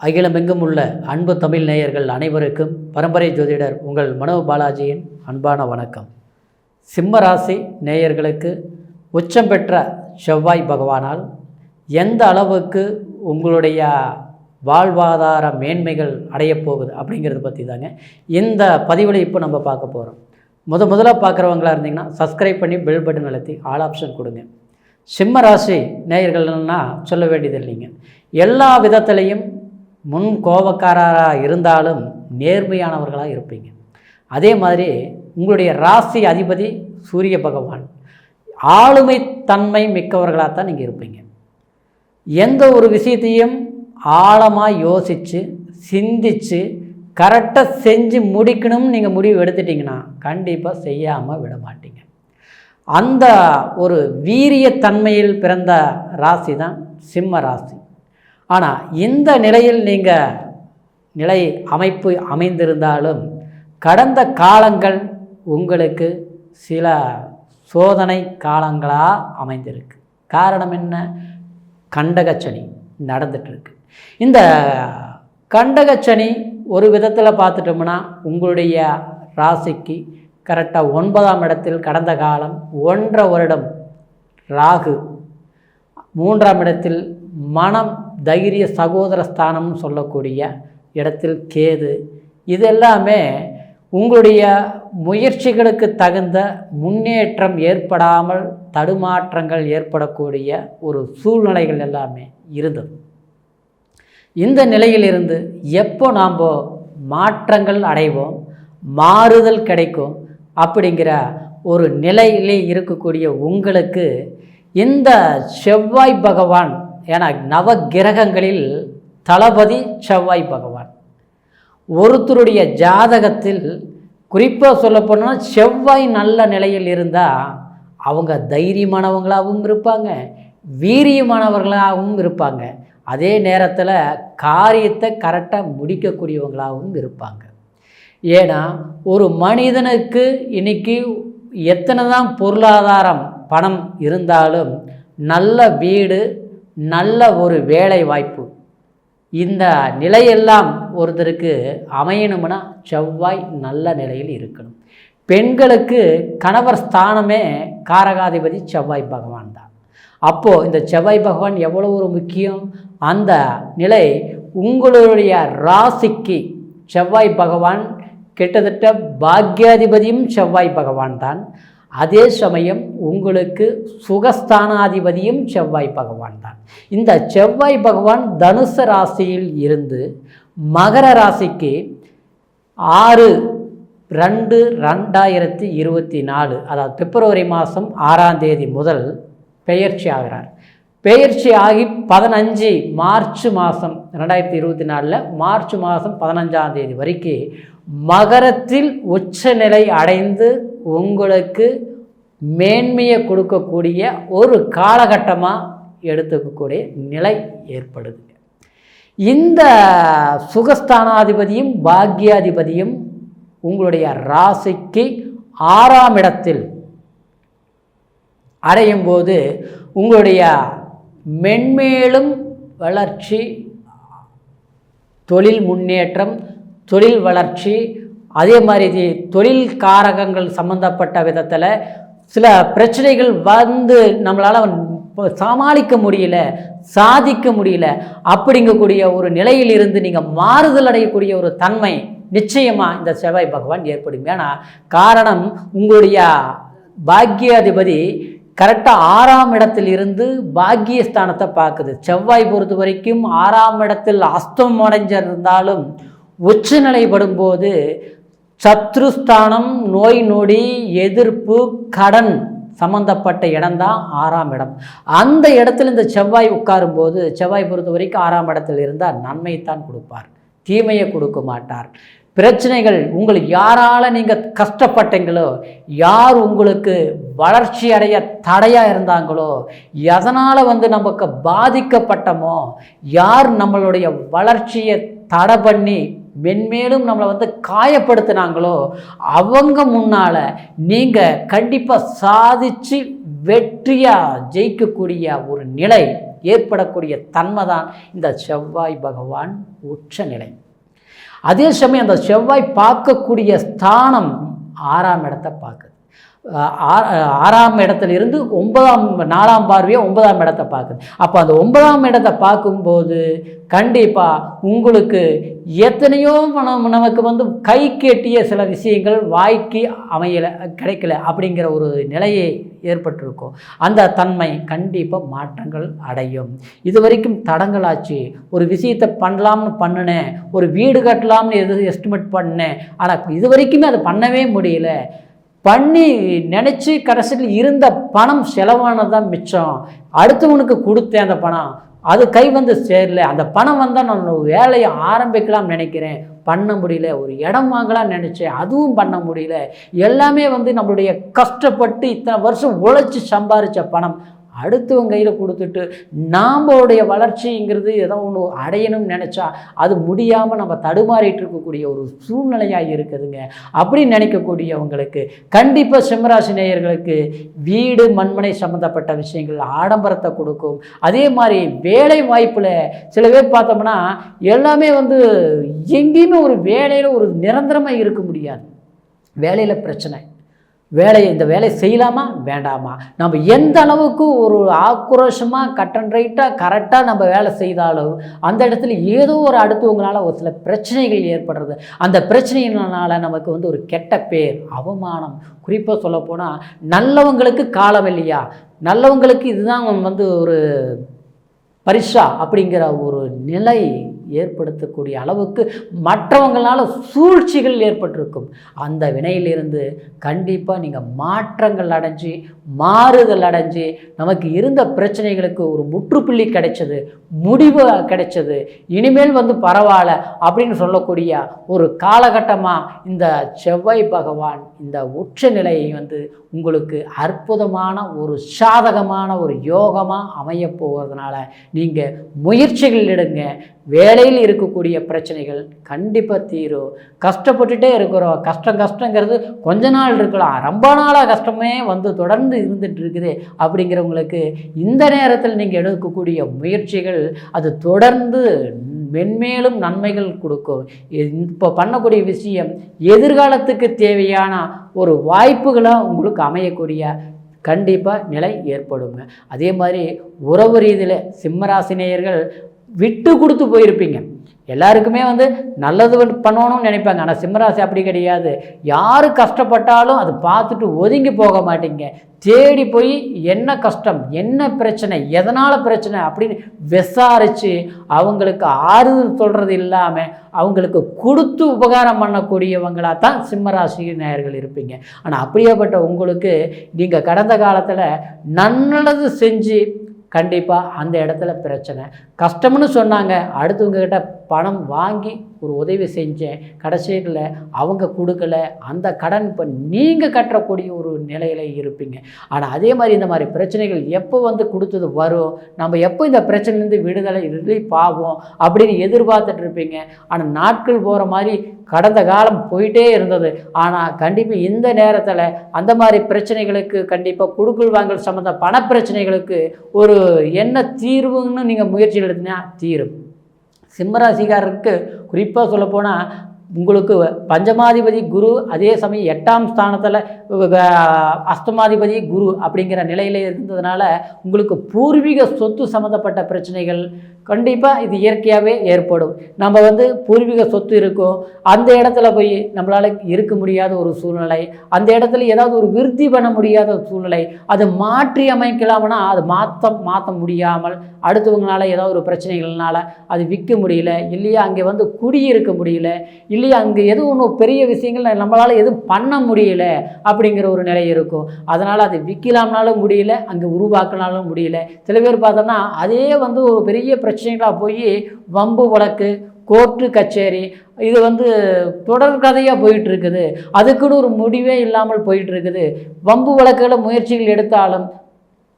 அகிலமெங்கும் உள்ள அன்பு தமிழ் நேயர்கள் அனைவருக்கும் பரம்பரை ஜோதிடர் உங்கள் மனோ பாலாஜியின் அன்பான வணக்கம். சிம்ம ராசி நேயர்களுக்கு உச்சம் பெற்ற செவ்வாய் பகவானால் எந்த அளவுக்கு உங்களுடைய வாழ்வாதார மேன்மைகள் அடையப்போகுது அப்படிங்கிறத பற்றி தாங்க இந்த பதிவில் இப்போ நம்ம பார்க்க போகிறோம். முதலாக பார்க்குறவங்களா இருந்தீங்கன்னா சப்ஸ்கிரைப் பண்ணி பெல் பட்டன் அழுத்தி ஆல் ஆப்ஷன் கொடுங்க. சிம்ம ராசி நேயர்கள்னா சொல்ல வேண்டியது இல்லைங்க, எல்லா விதத்திலையும் முன் கோபக்காரராக இருந்தாலும் நேர்மையானவர்களாக இருப்பீங்க. அதே மாதிரி உங்களுடைய ராசி அதிபதி சூரிய பகவான் ஆளுமை தன்மை மிக்கவர்களாகத்தான் நீங்கள் இருப்பீங்க. எந்த ஒரு விஷயத்தையும் ஆழமாக யோசித்து சிந்தித்து கரெக்டாக செஞ்சு முடிக்கணும்னு நீங்கள் முடிவு எடுத்துட்டிங்கன்னா கண்டிப்பாக செய்யாமல் விட மாட்டீங்க. அந்த ஒரு வீரியத்தன்மையில் பிறந்த ராசி தான் சிம்ம ராசி. ஆனால் இந்த நிலையில் நீங்கள் நிலை அமைப்பு அமைந்திருந்தாலும் கடந்த காலங்கள் உங்களுக்கு சில சோதனை காலங்களாக அமைந்திருக்கு. காரணம் என்ன? கண்டகச்சனி நடந்துகிட்ருக்கு. இந்த கண்டகச்சனி ஒரு விதத்தில் பார்த்துட்டோம்னா உங்களுடைய ராசிக்கு கரெக்டாக 9ஆம் இடத்தில் கடந்த காலம் 1.5 வருடம் ராகு, 3ஆம் இடத்தில் மனம் தைரிய சகோதர ஸ்தானம்னு சொல்லக்கூடிய இடத்தில் கேது. இதெல்லாமே உங்களுடைய முயற்சிகளுக்கு தகுந்த முன்னேற்றம் ஏற்படாமல் தடுமாற்றங்கள் ஏற்படக்கூடிய ஒரு சூழ்நிலைகள் எல்லாமே இருந்தது. இந்த நிலையிலிருந்து எப்போ நாம் மாற்றங்கள் அடைவோம், மாறுதல் கிடைக்கும் அப்படிங்கிற ஒரு நிலையிலே இருக்கக்கூடிய உங்களுக்கு இந்த செவ்வாய் பகவான், ஏன்னா நவ கிரகங்களில் தளபதி செவ்வாய் பகவான், ஒருத்தருடைய ஜாதகத்தில் குறிப்பாக சொல்லப்போனால் செவ்வாய் நல்ல நிலையில் இருந்தால் அவங்க தைரியமானவங்களாகவும் இருப்பாங்க, வீரியமானவர்களாகவும் இருப்பாங்க. அதே நேரத்தில் காரியத்தை கரெக்டாக முடிக்கக்கூடியவங்களாகவும் இருப்பாங்க. ஏன்னா ஒரு மனிதனுக்கு இன்றைக்கி எத்தனை தான் பொருளாதாரம் பணம் இருந்தாலும் நல்ல வீடு, நல்ல ஒரு வேலை வாய்ப்பு, இந்த நிலையெல்லாம் ஒருத்தருக்கு அமையணும்னா செவ்வாய் நல்ல நிலையில் இருக்கணும். பெண்களுக்கு கணவர் ஸ்தானமே காரகாதிபதி செவ்வாய் பகவான் தான். அப்போது இந்த செவ்வாய் பகவான் எவ்வளோ ஒரு முக்கியம். அந்த நிலை உங்களுடைய ராசிக்கு செவ்வாய் பகவான் கிட்டத்தட்ட பாக்யாதிபதியும் செவ்வாய் பகவான் தான். அதே சமயம் உங்களுக்கு சுகஸ்தானாதிபதியும் செவ்வாய் பகவான் தான். இந்த செவ்வாய் பகவான் தனுசு ராசியில் இருந்து மகர ராசிக்கு 6/2/2024 அதாவது பிப்ரவரி மாதம் 6ஆம் தேதி முதல் பெயர்ச்சி ஆகிறார். பெயர்ச்சி ஆகி 15 மார்ச் மாதம் 2024 மார்ச் மாதம் 15ஆம் தேதி வரைக்கும் மகரத்தில் உச்சநிலை அடைந்து உங்களுக்கு மேன்மையை கொடுக்கக்கூடிய ஒரு காலகட்டமாக எடுத்துக்கக்கூடிய நிலை ஏற்படுது. இந்த சுகஸ்தானாதிபதியும் பாக்யாதிபதியும் உங்களுடைய ராசிக்கு 6ஆம் இடத்தில் அடையும் போது உங்களுடைய மென்மேலும் வளர்ச்சி, தொழில் முன்னேற்றம், தொழில் வளர்ச்சி, அதே மாதிரி தொழில் காரகங்கள் சம்பந்தப்பட்ட விதத்தில் சில பிரச்சனைகள் வந்து நம்மளால் சமாளிக்க முடியல, சாதிக்க முடியல அப்படிங்கக்கூடிய ஒரு நிலையில் இருந்து நீங்கள் மாறுதல் அடையக்கூடிய ஒரு தன்மை நிச்சயமாக இந்த செவ்வாய் பகவான் ஏற்படும். ஏன்னா காரணம் உங்களுடைய பாக்யாதிபதி கரெக்டாக 6ஆம் இடத்தில் இருந்து பாக்கியஸ்தானத்தை பார்க்குது. செவ்வாய் பொறுத்த வரைக்கும் 6ஆம் இடத்தில் அஸ்தம் அடைஞ்சிருந்தாலும் உச்சநிலைப்படும்போது சத்ருஸ்தானம், நோய் நொடி, எதிர்ப்பு, கடன் சம்பந்தப்பட்ட இடம்தான் 6ஆம் இடம். அந்த இடத்துல இந்த செவ்வாய் உட்காரும்போது செவ்வாய் பொறுத்த வரைக்கும் 6ஆம் இடத்தில் இருந்தால் நன்மைத்தான் கொடுப்பார், தீமையை கொடுக்க மாட்டார். பிரச்சனைகள் உங்களுக்கு யாரால் நீங்கள் கஷ்டப்பட்டீங்களோ, யார் உங்களுக்கு வளர்ச்சி அடைய தடையாக இருந்தாங்களோ, எதனால் நமக்கு பாதிக்கப்பட்டமோ, யார் நம்மளுடைய வளர்ச்சியை தடை பண்ணி மென்மேலும் நம்மளை காயப்படுத்தினாங்களோ அவங்க முன்னால் நீங்கள் கண்டிப்பாக சாதித்து வெற்றியாக ஜெயிக்கக்கூடிய ஒரு நிலை ஏற்படக்கூடிய தன்மை தான் இந்த செவ்வாய் பகவான் உச்ச நிலை. அதே சமயம் அந்த செவ்வாய் பார்க்கக்கூடிய ஸ்தானம் 6ஆம் இடத்தை பார்க்குது. 6ஆம் இடத்துலேருந்து 4ஆம் பார்வையை 9ஆம் இடத்தை பார்க்குது. அப்போ அந்த 9ஆம் இடத்தை பார்க்கும்போது கண்டிப்பாக உங்களுக்கு எத்தனையோ நமக்கு வந்து கை கேட்டிய சில விஷயங்கள் வாய்க்கு அமையலை, கிடைக்கல அப்படிங்கிற ஒரு நிலையை ஏற்பட்டிருக்கும். அந்த தன்மை கண்டிப்பாக மாற்றங்கள் அடையும். இது வரைக்கும் தடங்களாச்சு. ஒரு விஷயத்தை பண்ணலாம்னு பண்ணினேன், ஒரு வீடு கட்டலாம்னு எஸ்டிமேட் பண்ணேன், ஆனால் இது வரைக்குமே அதை பண்ணவே முடியல. பண்ணி நினச்சி கடைசியில் இருந்த பணம் செலவானதான் மிச்சம். அடுத்தவனுக்கு கொடுத்தேன் அந்த பணம், அது கை வந்து சேரல. அந்த பணம் வந்தால் நான் வேலையை ஆரம்பிக்கலாம் நினைக்கிறேன், பண்ண முடியல. ஒரு இடம் வாங்கலாம் நினச்சேன், அதுவும் பண்ண முடியல. எல்லாமே வந்து நம்மளுடைய கஷ்டப்பட்டு இத்தனை வருஷம் உழைச்சி சம்பாதிச்ச பணம் அடுத்தவங்க கையில் கொடுத்துட்டு நாமளுடைய வளர்ச்சிங்கிறது ஏதோ ஒன்று அடையணும்னு நினச்சா அது முடியாமல் நம்ம தடுமாறிட்டு இருக்கக்கூடிய ஒரு சூழ்நிலையாக இருக்குதுங்க. அப்படி நினைக்கக்கூடியவங்களுக்கு கண்டிப்பாக சிம்மராசி நேயர்களுக்கு வீடு மண்மனை சம்மந்தப்பட்ட விஷயங்கள் ஆடம்பரத்தை கொடுக்கும். அதே மாதிரி வேலை வாய்ப்பில் சில பேர் பார்த்தோம்னா எல்லாமே வந்து எங்கேயுமே ஒரு வேலையில் ஒரு நிரந்தரமாக இருக்க முடியாது. வேலையில் பிரச்சனை, இந்த வேலை செய்யலாமா வேண்டாமா, நம்ம எந்த அளவுக்கு ஒரு ஆக்ரோஷமாக கட் அண்ட் ரைட்டாக கரெக்டாக நம்ம வேலை செய்தாலும் அந்த இடத்துல ஏதோ ஒரு அடுத்தவங்களால் ஒரு சில பிரச்சனைகள் ஏற்படுறது. அந்த பிரச்சனையினால நமக்கு வந்து ஒரு கெட்ட பேர், அவமானம். குறிப்பாக சொல்லப்போனால் நல்லவங்களுக்கு காலம் இல்லையா, நல்லவங்களுக்கு இதுதான் வந்து ஒரு பரிசா அப்படிங்கிற ஒரு நிலை ஏற்படுத்தக்கூடிய அளவுக்கு மற்றவங்களால் சூழ்ச்சிகள் ஏற்பட்டிருக்கும். அந்த வினையிலிருந்து கண்டிப்பாக நீங்கள் மாற்றங்கள் அடைஞ்சி மாறுதல் அடைஞ்சி நமக்கு இருந்த பிரச்சனைகளுக்கு ஒரு முற்றுப்புள்ளி கிடைச்சது, முடிவு கிடைச்சது, இனிமேல் வந்து பரவாயில்ல அப்படின்னு சொல்லக்கூடிய ஒரு காலகட்டமாக இந்த செவ்வாய் பகவான் இந்த உச்ச நிலையை வந்து உங்களுக்கு அற்புதமான ஒரு சாதகமான ஒரு யோகமாக அமையப் போகிறதுனால நீங்கள் முயற்சிகள் எடுங்க. வேலையில் இருக்கக்கூடிய பிரச்சனைகள் கண்டிப்பாக தீரும். கஷ்டப்பட்டுட்டே இருக்கிறோம், கஷ்டங்கிறது கொஞ்ச நாள் இருக்கலாம், ரொம்ப நாளாக கஷ்டமே வந்து தொடர்ந்து இருந்துட்டு இருக்குது அப்படிங்கிறவங்களுக்கு இந்த நேரத்தில் நீங்கள் எடுக்கக்கூடிய முயற்சிகள் அது தொடர்ந்து மென்மேலும் நன்மைகள் கொடுக்கும். இப்போ பண்ணக்கூடிய விஷயம் எதிர்காலத்துக்கு தேவையான ஒரு வாய்ப்புகளாக உங்களுக்கு அமையக்கூடிய கண்டிப்பாக நிலை ஏற்படுங்க. அதே மாதிரி உறவு ரீதியில் சிம்மராசினியர்கள் விட்டு கொடுத்து போயிருப்பீங்க. எல்லாருக்குமே வந்து நல்லது பண்ணணும்னு நினைப்பாங்க, ஆனால் சிம்மராசி அப்படி கிடையாது. யார் கஷ்டப்பட்டாலும் அது பார்த்துட்டு ஒதுங்கி போக மாட்டீங்க. தேடி போய் என்ன கஷ்டம், என்ன பிரச்சனை, எதனால் பிரச்சனை அப்படின்னு விசாரித்து அவங்களுக்கு ஆறுதல் சொல்கிறது இல்லாமல் அவங்களுக்கு கொடுத்து உபகாரம் பண்ணக்கூடியவங்களாக தான் சிம்மராசி நேயர்கள் இருப்பீங்க. ஆனால் அப்படியேப்பட்ட உங்களுக்கு நீங்கள் கடந்த காலத்தில் நல்லது செஞ்சு கண்டிப்பாக அந்த இடத்துல பிரச்சனை, கஷ்டம்னு சொன்னாங்க, அடுத்தவங்கக்கிட்ட பணம் வாங்கி ஒரு உதவி செஞ்சேன், கடைசியில் அவங்க கொடுக்கல, அந்த கடன் இப்போ நீங்கள் கட்டக்கூடிய ஒரு நிலையில் இருப்பீங்க. ஆனால் அதே மாதிரி இந்த மாதிரி பிரச்சனைகள் எப்போ வந்து கொடுத்தது வரும், நம்ம எப்போ இந்த பிரச்சனைலேருந்து விடுதலை ரிலீஃப் ஆகும் அப்படின்னு எதிர்பார்த்துட்டு இருப்பீங்க. ஆனால் நாட்கள் போகிற மாதிரி கடந்த காலம் போயிட்டே இருந்தது. ஆனால் கண்டிப்பாக இந்த நேரத்தில் அந்த மாதிரி பிரச்சனைகளுக்கு கண்டிப்பாக கொடுக்கல் வாங்கல் சம்மந்த பணப்பிரச்சனைகளுக்கு ஒரு என்ன தீர்வுன்னு நீங்கள் முயற்சி எடுத்தினா தீரும். சிம்மராசிக்காரருக்கு குறிப்பாக சொல்லப்போனால் உங்களுக்கு பஞ்சமாதிபதி குரு, அதே சமயம் 8ஆம் ஸ்தானத்தில் அஷ்டமாதிபதி குரு அப்படிங்கிற நிலையில் இருந்ததுனால உங்களுக்கு பூர்வீக சொத்து சம்மந்தப்பட்ட பிரச்சனைகள் கண்டிப்பாக இது இயற்கையாகவே ஏற்படும். நம்ம வந்து பூர்வீக சொத்து இருக்கும், அந்த இடத்துல போய் நம்மளால் இருக்க முடியாத ஒரு சூழ்நிலை, அந்த இடத்துல ஏதாவது ஒரு விருத்தி பண்ண முடியாத ஒரு சூழ்நிலை, அது மாற்றி அமைக்கலாம்னா அது மாற்ற முடியாமல் அடுத்தவங்களால ஏதாவது ஒரு பிரச்சனைகள்னால அது விற்க முடியல, இல்லையா அங்கே வந்து குடியிருக்க முடியல, இல்லையா அங்கே எதுவும் ஒன்றும் பெரிய விஷயங்கள் நம்மளால் எதுவும் பண்ண முடியல அப்படிங்கிற ஒரு நிலை இருக்கும். அதனால் அது விற்கலாம்னாலும் முடியல, அங்கே உருவாக்கினாலும் முடியல. சில பேர் பார்த்தோம்னா அதே வந்து ஒரு பெரிய பிரச்சனைகளாக போய் வம்பு வழக்கு, கோர்ட்டு கச்சேரி, இது வந்து தொடர் கதையாக போயிட்டுருக்குது, அதுக்குன்னு ஒரு முடிவே இல்லாமல் போயிட்டுருக்குது. வம்பு வழக்குகளை முயற்சிகள் எடுத்தாலும்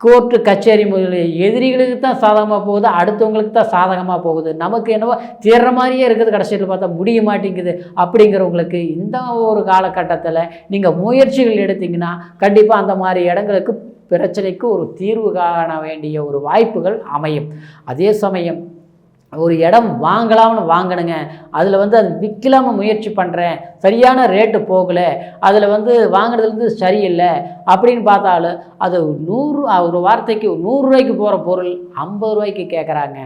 கோர்ட்டு கச்சேரி முதலில் எதிரிகளுக்கு தான் சாதகமாக போகுது, அடுத்தவங்களுக்கு தான் சாதகமாக போகுது, நமக்கு என்னவோ தீர்ற மாதிரியே இருக்குது, கடைசியில் பார்த்தா முடிய மாட்டேங்குது. அப்படிங்கிறவங்களுக்கு இந்த ஒரு காலகட்டத்தில் நீங்கள் முயற்சிகள் எடுத்திங்கன்னா கண்டிப்பாக அந்த மாதிரி இடங்களுக்கு பிரச்சனைக்கு ஒரு தீர்வு காண வேண்டிய ஒரு வாய்ப்புகள் அமையும். அதே சமயம் ஒரு இடம் வாங்கலாம்னு வாங்கினுங்க, அதில் அது விற்கலாமல் முயற்சி பண்ணுறேன், சரியான ரேட்டு போகலை, அதில் வாங்கினதுலேருந்து சரியில்லை அப்படின்னு பார்த்தாலும் அது 100 ஒரு வார்த்தைக்கு 100 ரூபாய்க்கு போகிற பொருள் 50 ரூபாய்க்கு கேட்குறாங்க.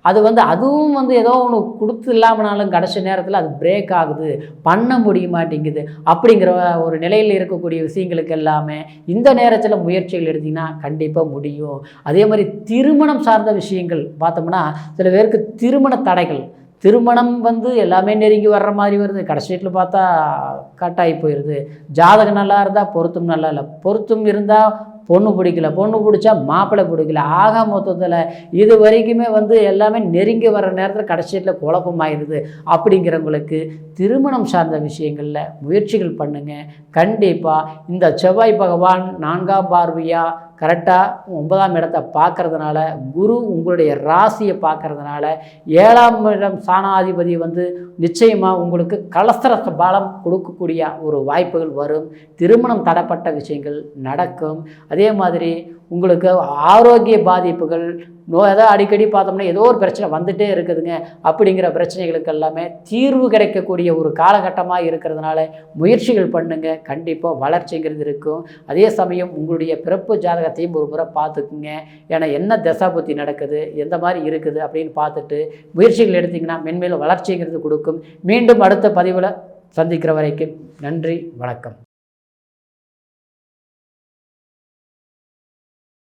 அது அதுவும் ஏதோ ஒன்று கொடுத்து இல்லாமனாலும் கடைசி நேரத்தில் அது பிரேக் ஆகுது, பண்ண முடிய மாட்டேங்குது. அப்படிங்கிற ஒரு நிலையில் இருக்கக்கூடிய விஷயங்களுக்கு எல்லாமே இந்த நேரத்தில் முயற்சிகள் எடுத்திங்கன்னா கண்டிப்பாக முடியும். அதே மாதிரி திருமணம் சார்ந்த விஷயங்கள் பார்த்தோம்னா சில பேருக்கு திருமண தடைகள், திருமணம் எல்லாமே நெருங்கி வர்ற மாதிரி வருது, கடைசி வீட்டில் பார்த்தா கட்டாகி போயிடுது. ஜாதகம் நல்லா இருந்தால் பொருத்தம் நல்லா இல்லை, பொருத்தம் இருந்தால் பொண்ணு பிடிக்கல, பொண்ணு பிடிச்சா மாப்பிள்ளை பிடிக்கல. ஆக மொத்தத்தில் இது வரைக்குமே எல்லாமே நெருங்கி வர்ற நேரத்தில் கடைசி வீட்டில் குழப்பமாயிருது. அப்படிங்கிறவங்களுக்கு திருமணம் சார்ந்த விஷயங்களில் முயற்சிகள் பண்ணுங்கள். கண்டிப்பாக இந்த செவ்வாய் பகவான் 4ஆம் பார்வையாக கரெக்டாக 9ஆம் இடத்தை பார்க்கறதுனால, குரு உங்களுடைய ராசியை பார்க்கறதுனால 7ஆம் இடம் ஸ்தானாதிபதி நிச்சயமாக உங்களுக்கு கலஸ்திர பலம் கொடுக்கக்கூடிய ஒரு வாய்ப்புகள் வரும். திருமணம் தடைப்பட்ட விஷயங்கள் நடக்கும். அதே மாதிரி உங்களுக்கு ஆரோக்கிய பாதிப்புகள், ஏதோ அடிக்கடி பார்த்தோம்னா ஏதோ ஒரு பிரச்சனை வந்துகிட்டே இருக்குதுங்க. அப்படிங்கிற பிரச்சனைகளுக்கு எல்லாமே தீர்வு கிடைக்கக்கூடிய ஒரு காலகட்டமாக இருக்கிறதுனால முயற்சிகள் பண்ணுங்கள். கண்டிப்பாக வளர்ச்சிங்கிறது இருக்கும். அதே சமயம் உங்களுடைய பிறப்பு ஜாதகத்தையும் ஒரு முறை பார்த்துக்குங்க. ஏன்னா என்ன தசாபுத்தி நடக்குது, எந்த மாதிரி இருக்குது அப்படின்னு பார்த்துட்டு முயற்சிகள் எடுத்திங்கன்னா மென்மேலும் வளர்ச்சிங்கிறது கொடுக்கும். மீண்டும் அடுத்த பதிவில் சந்திக்கிற வரைக்கும் நன்றி, வணக்கம்.